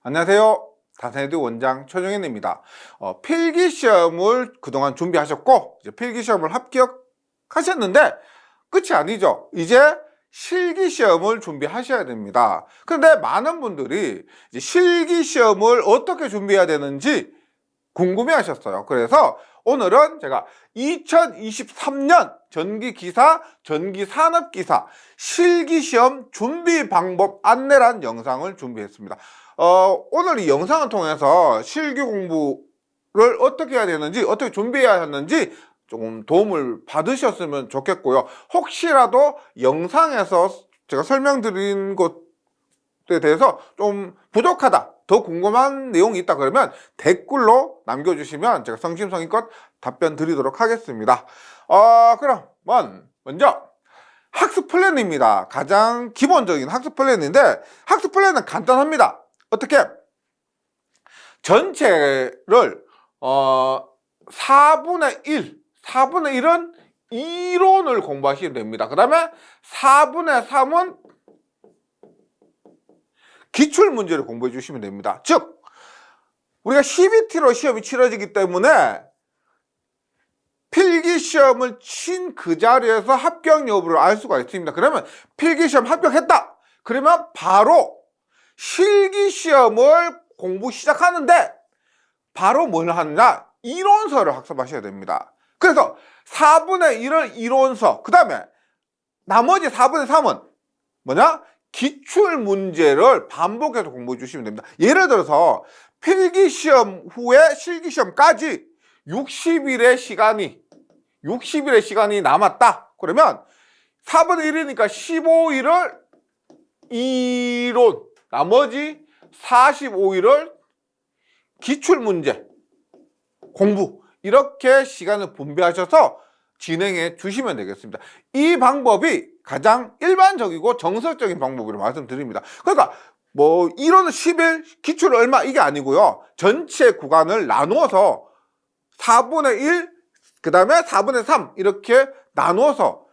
안녕하세요. 다산에드 원장 최종현입니다. 필기시험을 그동안 준비하셨고 이제 필기시험을 합격하셨는데 끝이 아니죠. 이제 실기시험을 준비하셔야 됩니다. 그런데 많은 분들이 이제 실기시험을 어떻게 준비해야 되는지 궁금해 하셨어요. 그래서 오늘은 제가 2023년 전기기사, 전기산업기사 실기시험 준비 방법 안내란 영상을 준비했습니다. 오늘 이 영상을 통해서 실기 공부를 어떻게 해야 되는지, 어떻게 준비해야 하는지 조금 도움을 받으셨으면 좋겠고요. 혹시라도 영상에서 제가 설명드린 것에 대해서 좀 부족하다, 더 궁금한 내용이 있다 그러면 댓글로 남겨주시면 제가 성심성의껏 답변 드리도록 하겠습니다. 그럼 먼저 학습 플랜입니다. 가장 기본적인 학습 플랜인데 학습 플랜은 간단합니다. 어떻게? 전체를 4분의 1은 이론을 공부하시면 됩니다. 그 다음에 4분의 3은 기출문제를 공부해 주시면 됩니다. 즉 우리가 CBT로 시험이 치러지기 때문에 필기시험을 친 그 자리에서 합격 여부를 알 수가 있습니다. 그러면 필기시험 합격했다 그러면 바로 실기시험을 공부 시작하는데 바로 뭘 하느냐? 이론서를 학습하셔야 됩니다. 그래서 4분의 1을 이론서, 그 다음에 나머지 4분의 3은 뭐냐? 기출문제를 반복해서 공부해 주시면 됩니다. 예를 들어서 필기시험 후에 실기시험까지 60일의 시간이 남았다. 그러면 4분의 1이니까 15일을 이론, 나머지 45일을 기출문제 공부, 이렇게 시간을 분배하셔서 진행해 주시면 되겠습니다. 이 방법이 가장 일반적이고 정석적인 방법으로 말씀드립니다. 그러니까 뭐 이론은 10일, 기출은 얼마, 이게 아니고요. 전체 구간을 나누어서 4분의 1, 그 다음에 4분의 3 이렇게 나누어서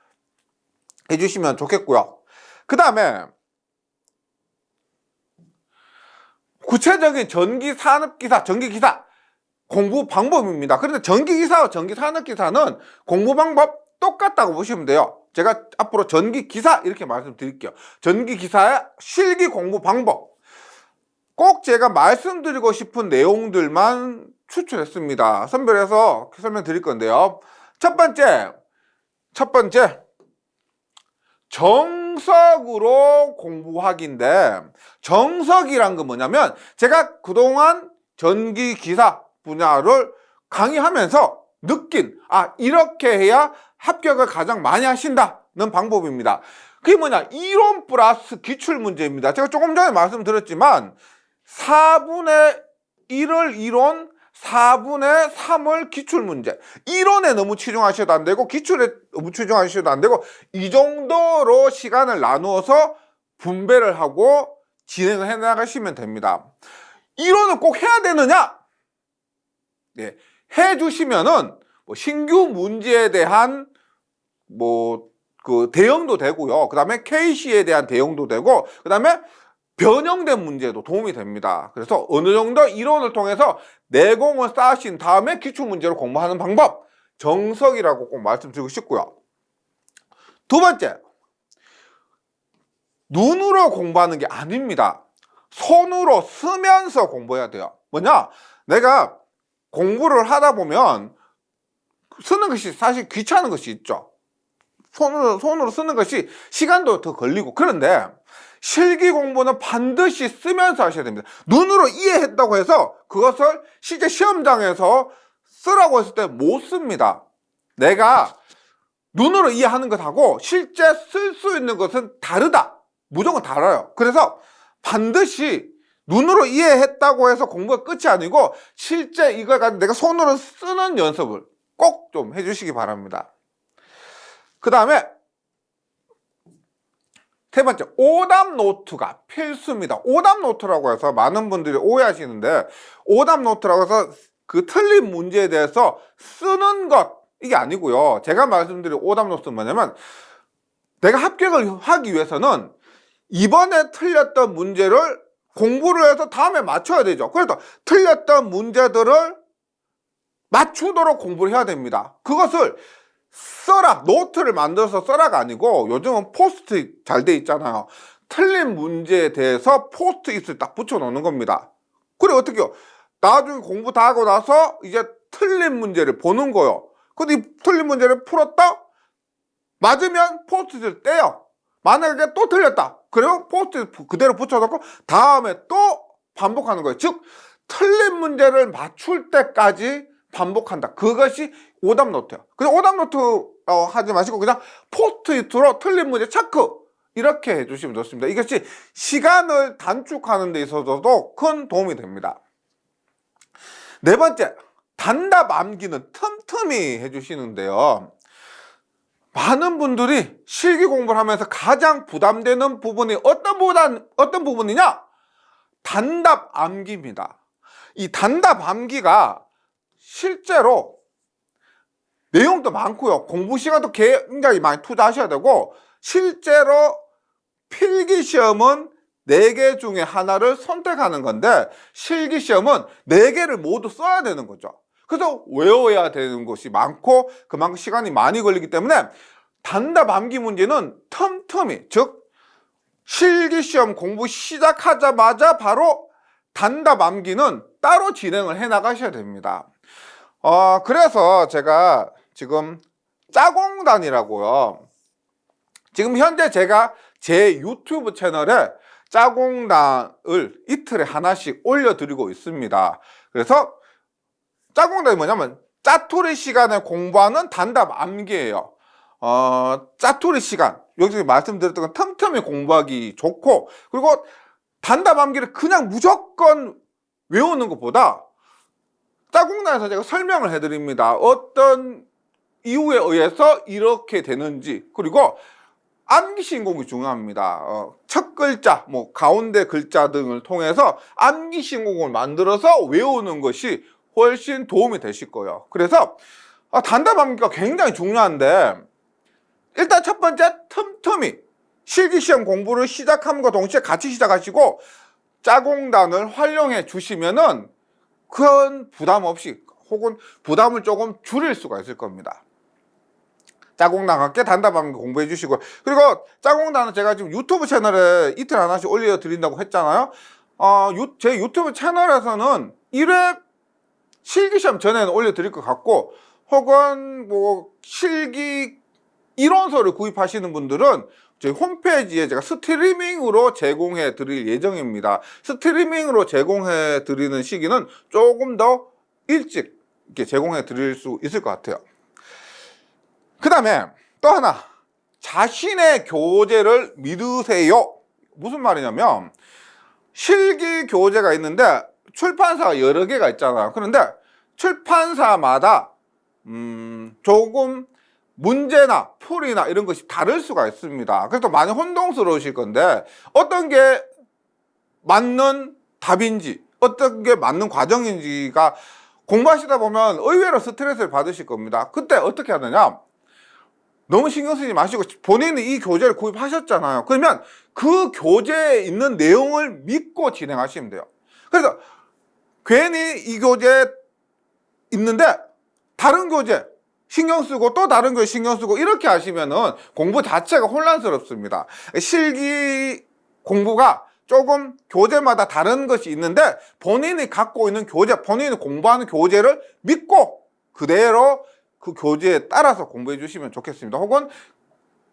해주시면 좋겠고요. 그 다음에 구체적인 전기산업기사, 전기기사 공부 방법입니다. 그런데 전기기사와 전기산업기사는 공부 방법 똑같다고 보시면 돼요. 제가 앞으로 전기기사 이렇게 말씀드릴게요. 전기기사의 실기 공부 방법, 꼭 제가 말씀드리고 싶은 내용들만 추출했습니다. 선별해서 설명드릴 건데요. 첫 번째 정석으로 공부하기인데, 정석이란 건 뭐냐면 제가 그동안 전기기사 분야를 강의하면서 느낀, 이렇게 해야 합격을 가장 많이 하신다는 방법입니다. 그게 뭐냐? 이론 플러스 기출문제입니다. 제가 조금 전에 말씀드렸지만 4분의 1을 이론, 4분의 3을 기출문제. 이론에 너무 치중하셔도 안 되고 기출에 너무 치중하셔도 안 되고, 이 정도로 시간을 나누어서 분배를 하고 진행을 해 나가시면 됩니다. 이론을 꼭 해야 되느냐? 네, 해 주시면은 신규 문제에 대한 그 대응도 되고요. 그 다음에 KC에 대한 대응도 되고, 그 다음에 변형된 문제도 도움이 됩니다. 그래서 어느 정도 이론을 통해서 내공을 쌓으신 다음에 기출문제로 공부하는 방법, 정석이라고 꼭 말씀드리고 싶고요. 두 번째, 눈으로 공부하는 게 아닙니다. 손으로 쓰면서 공부해야 돼요. 뭐냐? 내가 공부를 하다 보면 쓰는 것이 사실 귀찮은 것이 있죠. 손으로 쓰는 것이 시간도 더 걸리고. 그런데 실기 공부는 반드시 쓰면서 하셔야 됩니다. 눈으로 이해했다고 해서 그것을 실제 시험장에서 쓰라고 했을 때 못 씁니다. 내가 눈으로 이해하는 것하고 실제 쓸 수 있는 것은 다르다. 무조건 달라요. 그래서 반드시 눈으로 이해했다고 해서 공부가 끝이 아니고 실제 이걸 가지고 내가 손으로 쓰는 연습을 꼭 좀 해주시기 바랍니다. 그 다음에 세 번째, 오답 노트가 필수입니다. 오답 노트라고 해서 많은 분들이 오해하시는데, 오답 노트라고 해서 그 틀린 문제에 대해서 쓰는 것, 이게 아니고요. 제가 말씀드린 오답 노트는 뭐냐면, 내가 합격을 하기 위해서는 이번에 틀렸던 문제를 공부를 해서 다음에 맞춰야 되죠. 그래서 틀렸던 문제들을 맞추도록 공부를 해야 됩니다. 그것을 써라, 노트를 만들어서 써라가 아니고 요즘은 포스트잇 잘 돼 있잖아요. 틀린 문제에 대해서 포스트잇을 딱 붙여 놓는 겁니다. 그래 어떻게요? 나중에 공부 다 하고 나서 이제 틀린 문제를 보는 거요. 근데 이 틀린 문제를 풀었다? 맞으면 포스트잇을 떼요. 만약에 또 틀렸다. 그러면 포스트잇 그대로 붙여놓고 다음에 또 반복하는 거예요. 즉 틀린 문제를 맞출 때까지 반복한다. 그것이 오답 노트예요. 그냥 오답 노트 하지 마시고 그냥 포스트잇으로 틀린 문제 체크 이렇게 해주시면 좋습니다. 이것이 시간을 단축하는 데 있어서도 큰 도움이 됩니다. 네 번째, 단답 암기는 틈틈이 해주시는데요. 많은 분들이 실기 공부를 하면서 가장 부담되는 부분이 어떤 부분이냐? 단답 암기입니다. 이 단답 암기가 실제로 내용도 많고요. 공부 시간도 굉장히 많이 투자하셔야 되고 실제로 필기시험은 4개 중에 하나를 선택하는 건데 실기시험은 4개를 모두 써야 되는 거죠. 그래서 외워야 되는 것이 많고 그만큼 시간이 많이 걸리기 때문에 단답 암기 문제는 틈틈이, 즉 실기시험 공부 시작하자마자 바로 단답 암기는 따로 진행을 해 나가셔야 됩니다. 그래서 제가 지금 짜공단이라고요. 지금 현재 제가 제 유튜브 채널에 짜공단을 이틀에 하나씩 올려드리고 있습니다. 그래서 짜공단이 뭐냐면 짜투리 시간에 공부하는 단답 암기예요. 짜투리 시간, 여기서 말씀드렸던 건 틈틈이 공부하기 좋고, 그리고 단답 암기를 그냥 무조건 외우는 것보다 짜공단에서 제가 설명을 해드립니다. 어떤 이유에 의해서 이렇게 되는지, 그리고 암기 신곡이 중요합니다. 첫 글자, 가운데 글자 등을 통해서 암기 신곡을 만들어서 외우는 것이 훨씬 도움이 되실 거예요. 그래서 단답 암기가 굉장히 중요한데, 일단 첫 번째, 틈틈이 실기시험 공부를 시작함과 동시에 같이 시작하시고 짜공단을 활용해 주시면은 큰 부담 없이 혹은 부담을 조금 줄일 수가 있을 겁니다. 짜공단과 함께 단답 암기 공부해 주시고, 그리고 짜공단은 제가 지금 유튜브 채널에 이틀 하나씩 올려드린다고 했잖아요. 제 유튜브 채널에서는 1회 실기시험 전에는 올려드릴 것 같고, 혹은 실기 이론서를 구입하시는 분들은 저희 홈페이지에 제가 스트리밍으로 제공해 드릴 예정입니다. 스트리밍으로 제공해 드리는 시기는 조금 더 일찍 이렇게 제공해 드릴 수 있을 것 같아요. 그 다음에 또 하나, 자신의 교재를 믿으세요. 무슨 말이냐면 실기 교재가 있는데 출판사가 여러 개가 있잖아요. 그런데 출판사마다 조금 문제나 풀이나 이런 것이 다를 수가 있습니다. 그래서 많이 혼동스러우실 건데 어떤 게 맞는 답인지 어떤 게 맞는 과정인지가 공부하시다 보면 의외로 스트레스를 받으실 겁니다. 그때 어떻게 하느냐, 너무 신경 쓰지 마시고 본인이 이 교재를 구입하셨잖아요. 그러면 그 교재에 있는 내용을 믿고 진행하시면 돼요. 그래서 괜히 이 교재 있는데 다른 교재 신경 쓰고 또 다른 교재 신경 쓰고 이렇게 하시면은 공부 자체가 혼란스럽습니다. 실기 공부가 조금 교재마다 다른 것이 있는데 본인이 갖고 있는 교재, 본인이 공부하는 교재를 믿고 그대로 그 교재에 따라서 공부해 주시면 좋겠습니다. 혹은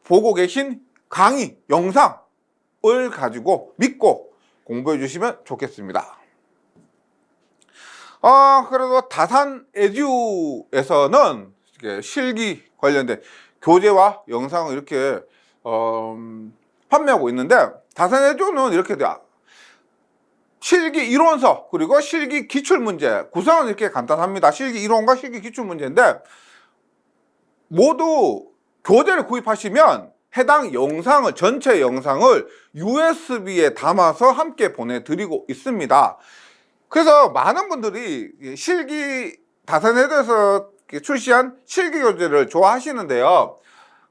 보고 계신 강의, 영상을 가지고 믿고 공부해 주시면 좋겠습니다. 그래도 다산 에듀에서는 실기 관련된 교재와 영상을 이렇게 판매하고 있는데, 다산 에듀는 이렇게 돼요. 실기 이론서 그리고 실기 기출문제 구성은 이렇게 간단합니다. 실기 이론과 실기 기출문제인데 모두 교재를 구입하시면 해당 영상을, 전체 영상을 USB에 담아서 함께 보내드리고 있습니다. 그래서 많은 분들이 실기 다산에듀에서 출시한 실기 교재를 좋아하시는데요.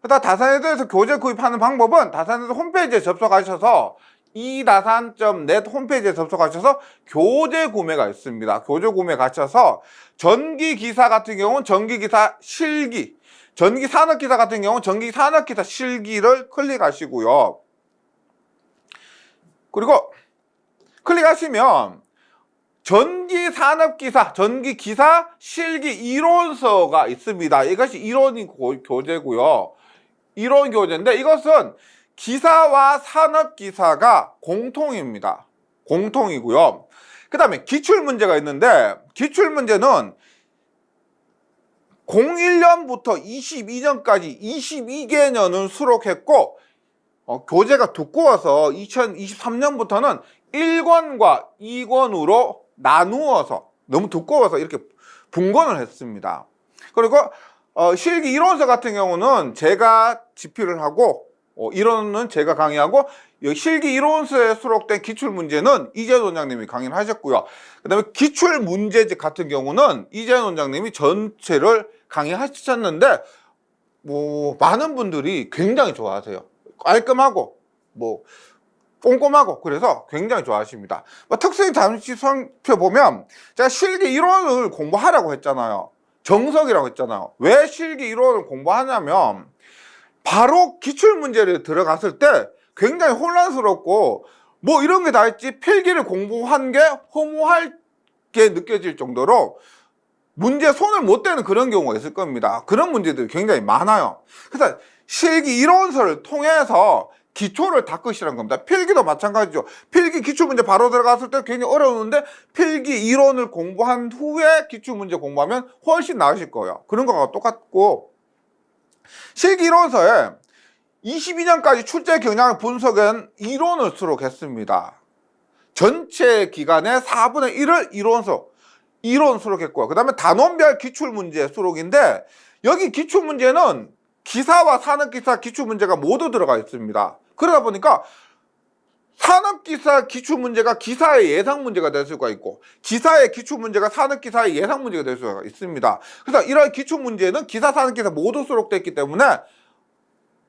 다산에듀에서 교재 구입하는 방법은 다산에듀 홈페이지에 접속하셔서 이다산.net 홈페이지에 접속하셔서 교재 구매가 있습니다. 교재 구매 가셔서 전기기사 같은 경우는 전기기사 실기, 전기산업기사 같은 경우는 전기산업기사 실기를 클릭하시고요. 그리고 클릭하시면 전기산업기사, 전기기사 실기 이론서가 있습니다. 이것이 이론 교재고요. 이론 교재인데 이것은 기사와 산업기사가 공통입니다. 공통이고요. 그 다음에 기출문제가 있는데 기출문제는 01년부터 22년까지 22개년을 수록했고 교재가 두꺼워서 2023년부터는 1권과 2권으로 나누어서 너무 두꺼워서 이렇게 분권을 했습니다. 그리고 실기 이론서 같은 경우는 제가 집필을 하고 이론은 제가 강의하고 실기 이론서에 수록된 기출문제는 이재현 원장님이 강의를 하셨고요. 그 다음에 기출문제집 같은 경우는 이재현 원장님이 전체를 강의하셨는데 많은 분들이 굉장히 좋아하세요. 깔끔하고 꼼꼼하고 그래서 굉장히 좋아하십니다. 특성이 잠시 살펴보면 제가 실기 이론을 공부하라고 했잖아요. 정석이라고 했잖아요. 왜 실기 이론을 공부하냐면 바로 기출문제를 들어갔을 때 굉장히 혼란스럽고 이런 게 다 있지 필기를 공부한 게 허무하게 느껴질 정도로 문제에 손을 못 대는 그런 경우가 있을 겁니다. 그런 문제들이 굉장히 많아요. 그래서 실기 이론서를 통해서 기초를 닦으시라는 겁니다. 필기도 마찬가지죠. 필기 기출문제 바로 들어갔을 때 굉장히 어려웠는데 필기 이론을 공부한 후에 기출문제 공부하면 훨씬 나으실 거예요. 그런 거가 똑같고 실기 이론서에 22년까지 출제 경향을 분석한 이론을 수록했습니다. 전체 기간의 4분의 1을 이론 수록했고요. 그 다음에 단원별 기출문제 수록인데 여기 기출문제는 기사와 산업기사 기출문제가 모두 들어가 있습니다. 그러다 보니까 산업기사 기출문제가 기사의 예상문제가 될 수가 있고 기사의 기출문제가 산업기사의 예상문제가 될 수가 있습니다. 그래서 이런 기출문제는 기사, 산업기사 모두 수록됐기 때문에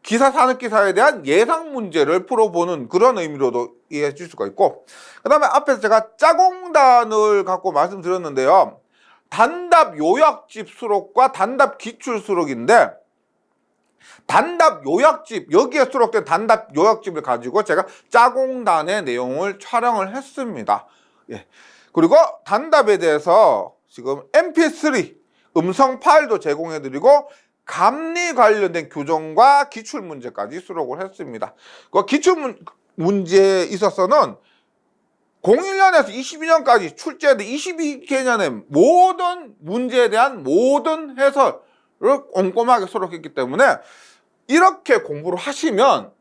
기사, 산업기사에 대한 예상문제를 풀어보는 그런 의미로도 이해해 줄 수가 있고 그 다음에 앞에서 제가 짜공단을 갖고 말씀드렸는데요. 단답 요약집 수록과 단답 기출 수록인데 단답 요약집, 여기에 수록된 단답 요약집을 가지고 제가 짜공단의 내용을 촬영을 했습니다. 예. 그리고 단답에 대해서 지금 mp3 음성 파일도 제공해드리고 감리 관련된 규정과 기출문제까지 수록을 했습니다. 그 기출문제에 있어서는 01년에서 22년까지 출제된 22개년의 모든 문제에 대한 모든 해설을 꼼꼼하게 수록했기 때문에 이렇게 공부를 하시면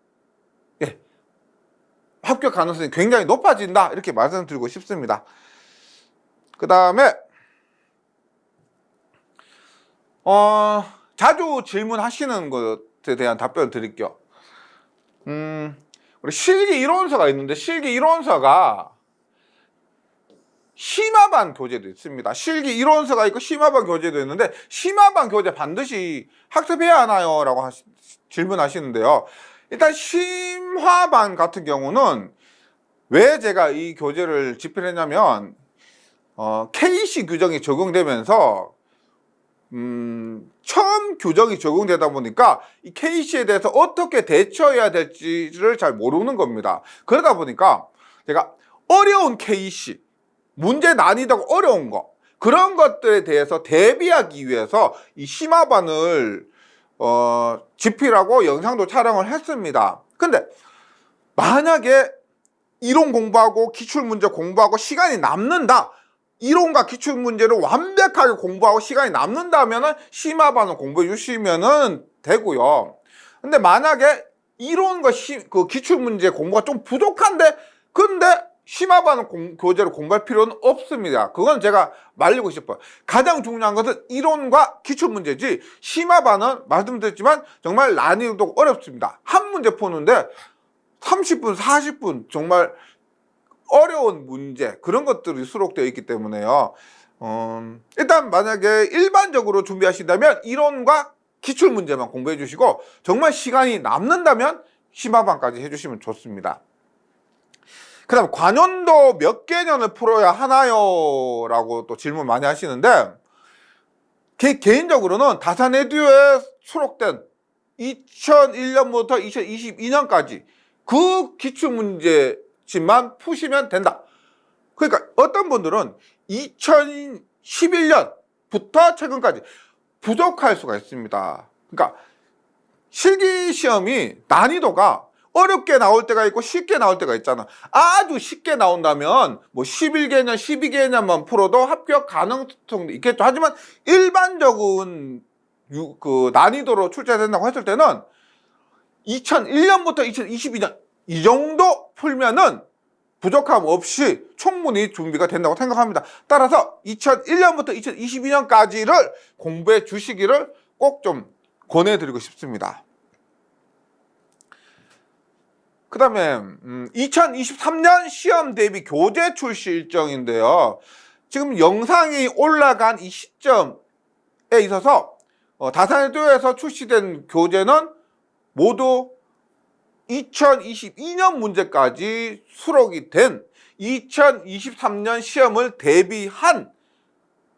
합격 가능성이 굉장히 높아진다 이렇게 말씀드리고 싶습니다. 그 다음에 자주 질문하시는 것에 대한 답변을 드릴게요. 우리 실기 이론서가 있는데 실기 이론서가 심화반 교재도 있습니다. 실기 이론서가 있고 심화반 교재도 있는데 심화반 교재 반드시 학습해야 하나요? 라고 질문하시는데요. 일단 심화반 같은 경우는 왜 제가 이 교재를 집필했냐면 KC 규정이 적용되면서 처음 규정이 적용되다 보니까 이 KC에 대해서 어떻게 대처해야 될지를 잘 모르는 겁니다. 그러다 보니까 제가 어려운 KC 문제 난이도가 어려운 거 그런 것들에 대해서 대비하기 위해서 이 심화반을 집필하고 영상도 촬영을 했습니다. 근데 만약에 이론 공부하고 기출문제 공부하고 시간이 남는다 이론과 기출문제를 완벽하게 공부하고 시간이 남는다면 심화반을 공부해 주시면 되고요. 근데 만약에 이론과 그 기출문제 공부가 좀 부족한데 근데 심화반 교재를 공부할 필요는 없습니다. 그건 제가 말리고 싶어요. 가장 중요한 것은 이론과 기출문제지 심화반은 말씀드렸지만 정말 난이도가 어렵습니다. 한 문제 푸는데 30분, 40분 정말 어려운 문제 그런 것들이 수록되어 있기 때문에요. 일단 만약에 일반적으로 준비하신다면 이론과 기출문제만 공부해 주시고 정말 시간이 남는다면 심화반까지 해주시면 좋습니다. 그다음 관연도 몇 개년을 풀어야 하나요? 라고 또 질문 많이 하시는데, 개인적으로는 다산에듀에 수록된 2001년부터 2022년까지 그 기출문제집만 푸시면 된다. 그러니까 어떤 분들은 2011년부터 최근까지 부족할 수가 있습니다. 그러니까 실기시험이 난이도가 어렵게 나올 때가 있고 쉽게 나올 때가 있잖아. 아주 쉽게 나온다면 뭐 11개년, 12개년만 풀어도 합격 가능성도 있겠죠. 하지만 일반적인 그 난이도로 출제된다고 했을 때는 2001년부터 2022년 이 정도 풀면은 부족함 없이 충분히 준비가 된다고 생각합니다. 따라서 2001년부터 2022년까지를 공부해 주시기를 꼭 좀 권해드리고 싶습니다. 그 다음에 2023년 시험 대비 교재 출시 일정인데요. 지금 영상이 올라간 이 시점에 있어서 다산에듀에서 출시된 교재는 모두 2022년 문제까지 수록이 된 2023년 시험을 대비한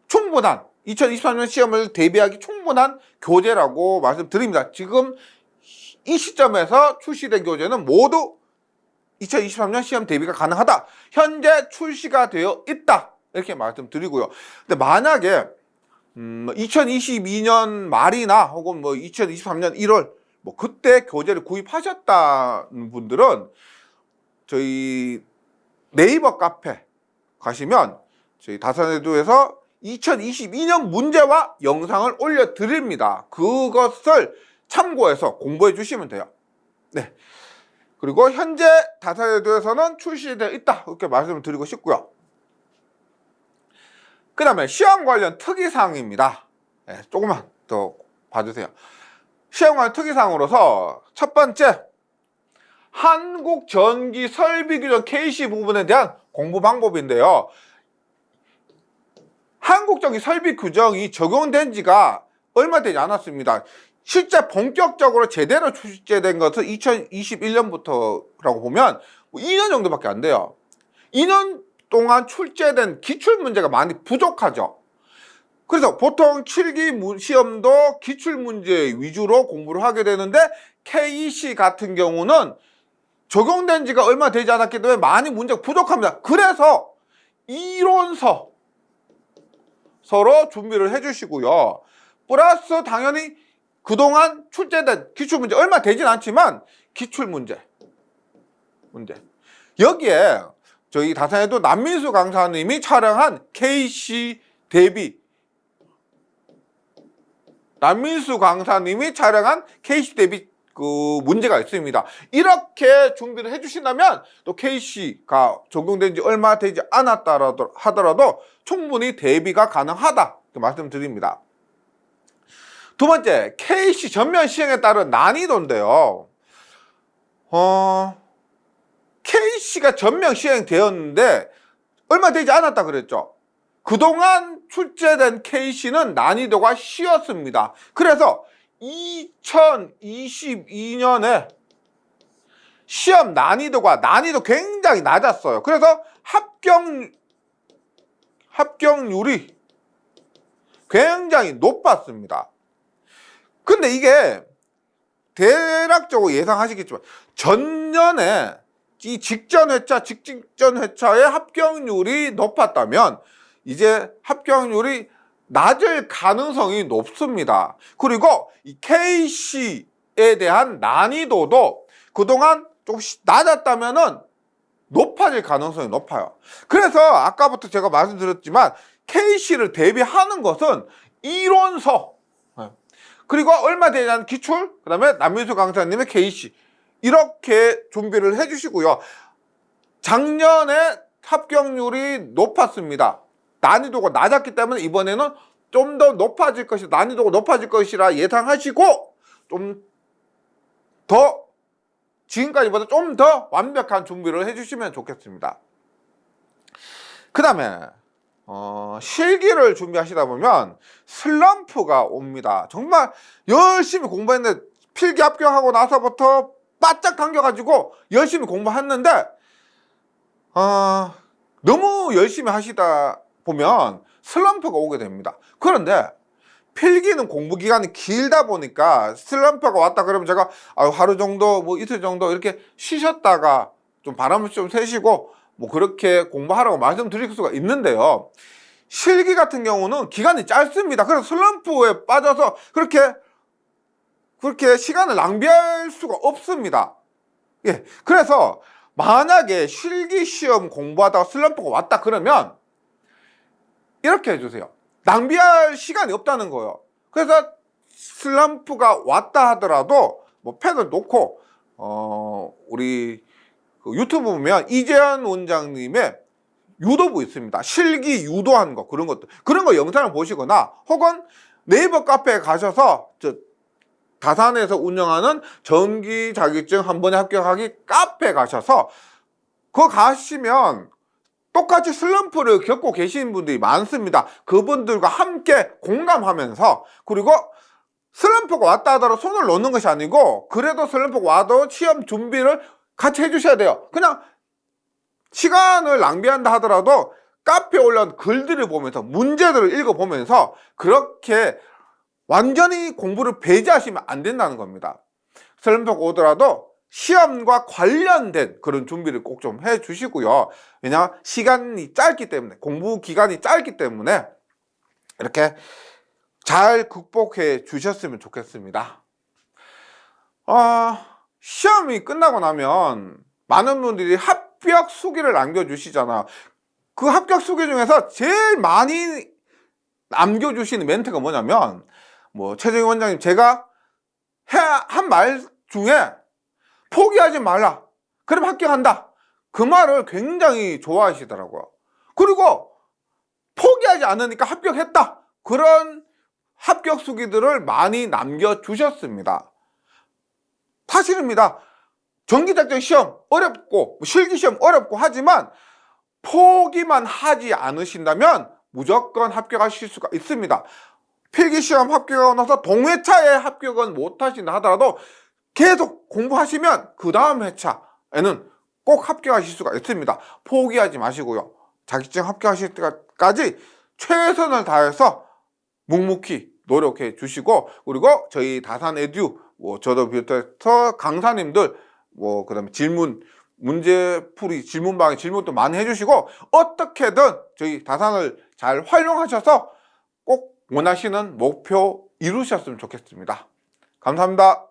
충분한 2023년 시험을 대비하기 충분한 교재라고 말씀드립니다. 지금 이 시점에서 출시된 교재는 모두 2023년 시험 대비가 가능하다. 현재 출시가 되어 있다. 이렇게 말씀드리고요. 근데 만약에 2022년 말이나 혹은 뭐 2023년 1월 뭐 그때 교재를 구입하셨다는 분들은 저희 네이버 카페 가시면 저희 다산에듀에서 2022년 문제와 영상을 올려드립니다. 그것을 참고해서 공부해 주시면 돼요. 네. 그리고 현재 다산에듀에서는 출시되어 있다. 이렇게 말씀을 드리고 싶고요. 그 다음에 시험 관련 특이사항입니다. 네, 조금만 더 봐주세요. 시험 관련 특이사항으로서 첫 번째, 한국전기설비규정 KC 부분에 대한 공부 방법인데요. 한국전기설비규정이 적용된 지가 얼마 되지 않았습니다. 실제 본격적으로 제대로 출제된 것은 2021년부터라고 보면 2년 정도밖에 안 돼요. 2년 동안 출제된 기출문제가 많이 부족하죠. 그래서 보통 7기 시험도 기출문제 위주로 공부를 하게 되는데 KC 같은 경우는 적용된 지가 얼마 되지 않았기 때문에 많이 문제가 부족합니다. 그래서 이론서 서로 준비를 해주시고요. 플러스 당연히 그동안 출제된 기출문제 얼마 되진 않지만 기출문제 여기에 저희 다산에듀 남민수 강사님이 촬영한 KC 대비 남민수 강사님이 촬영한 KC 대비 그 문제가 있습니다. 이렇게 준비를 해주신다면 또 KC가 적용된 지 얼마 되지 않았다 하더라도 충분히 대비가 가능하다 말씀드립니다. 두 번째, KC 전면 시행에 따른 난이도인데요. KC가 전면 시행되었는데 얼마 되지 않았다 그랬죠. 그동안 출제된 KC는 난이도가 쉬웠습니다. 그래서 2022년에 시험 난이도 굉장히 낮았어요. 그래서 합격률이 굉장히 높았습니다. 근데 이게 대략적으로 예상하시겠지만 전년에 이 직전 회차의 합격률이 높았다면 이제 합격률이 낮을 가능성이 높습니다. 그리고 이 KC에 대한 난이도도 그동안 조금씩 낮았다면은 높아질 가능성이 높아요. 그래서 아까부터 제가 말씀드렸지만 KC를 대비하는 것은 이론서 그리고 얼마 되지 않은 기출, 그 다음에 남민수 강사님의 KC 이렇게 준비를 해주시고요. 작년에 합격률이 높았습니다. 난이도가 낮았기 때문에 이번에는 좀 더 높아질 것이다. 난이도가 높아질 것이라 예상하시고 좀 더 지금까지보다 좀 더 완벽한 준비를 해주시면 좋겠습니다. 그 다음에 실기를 준비하시다 보면 슬럼프가 옵니다. 정말 열심히 공부했는데 필기 합격하고 나서부터 바짝 당겨가지고 열심히 공부했는데 너무 열심히 하시다 보면 슬럼프가 오게 됩니다. 그런데 필기는 공부 기간이 길다 보니까 슬럼프가 왔다 그러면 제가 하루 정도 뭐 이틀 정도 이렇게 쉬셨다가 좀 바람을 좀 쐬시고 뭐 그렇게 공부하라고 말씀드릴 수가 있는데요, 실기 같은 경우는 기간이 짧습니다. 그래서 슬럼프에 빠져서 그렇게 시간을 낭비할 수가 없습니다. 예, 그래서 만약에 실기 시험 공부하다가 슬럼프가 왔다 그러면 이렇게 해주세요. 낭비할 시간이 없다는 거예요. 그래서 슬럼프가 왔다 하더라도 뭐 펜을 놓고 우리 그 유튜브 보면 이재현 원장님의 유도부 있습니다. 실기 유도하는 거, 그런 거 영상을 보시거나 혹은 네이버 카페에 가셔서 다산에서 운영하는 전기 자격증 한 번에 합격하기 카페에 가셔서 그거 가시면 똑같이 슬럼프를 겪고 계시는 분들이 많습니다. 그분들과 함께 공감하면서, 그리고 슬럼프가 왔다 하더라도 손을 놓는 것이 아니고 그래도 슬럼프가 와도 시험 준비를 같이 해주셔야 돼요. 그냥 시간을 낭비한다 하더라도 카페에 올라온 글들을 보면서 문제들을 읽어보면서 그렇게 완전히 공부를 배제하시면 안 된다는 겁니다. 슬럼프가 오더라도 시험과 관련된 그런 준비를 꼭 좀 해주시고요. 왜냐하면 시간이 짧기 때문에, 공부 기간이 짧기 때문에 이렇게 잘 극복해 주셨으면 좋겠습니다. 시험이 끝나고 나면 많은 분들이 합격 수기를 남겨주시잖아요. 그 합격 수기 중에서 제일 많이 남겨주시는 멘트가 뭐냐면, 최정희 원장님, 제가 한 말 중에 포기하지 말라, 그럼 합격한다, 그 말을 굉장히 좋아하시더라고요. 그리고 포기하지 않으니까 합격했다, 그런 합격 수기들을 많이 남겨주셨습니다. 사실입니다. 전기자격 시험 어렵고 실기 시험 어렵고 하지만 포기만 하지 않으신다면 무조건 합격하실 수가 있습니다. 필기시험 합격하고 나서 동회차에 합격은 못하신다 하더라도 계속 공부하시면 그 다음 회차에는 꼭 합격하실 수가 있습니다. 포기하지 마시고요. 자격증 합격하실 때까지 최선을 다해서 묵묵히 노력해 주시고, 그리고 저희 다산 에듀, 저도 비롯해서 강사님들, 그다음에 문제풀이 질문방에 질문도 많이 해주시고, 어떻게든 저희 다산을 잘 활용하셔서 꼭 원하시는 목표 이루셨으면 좋겠습니다. 감사합니다.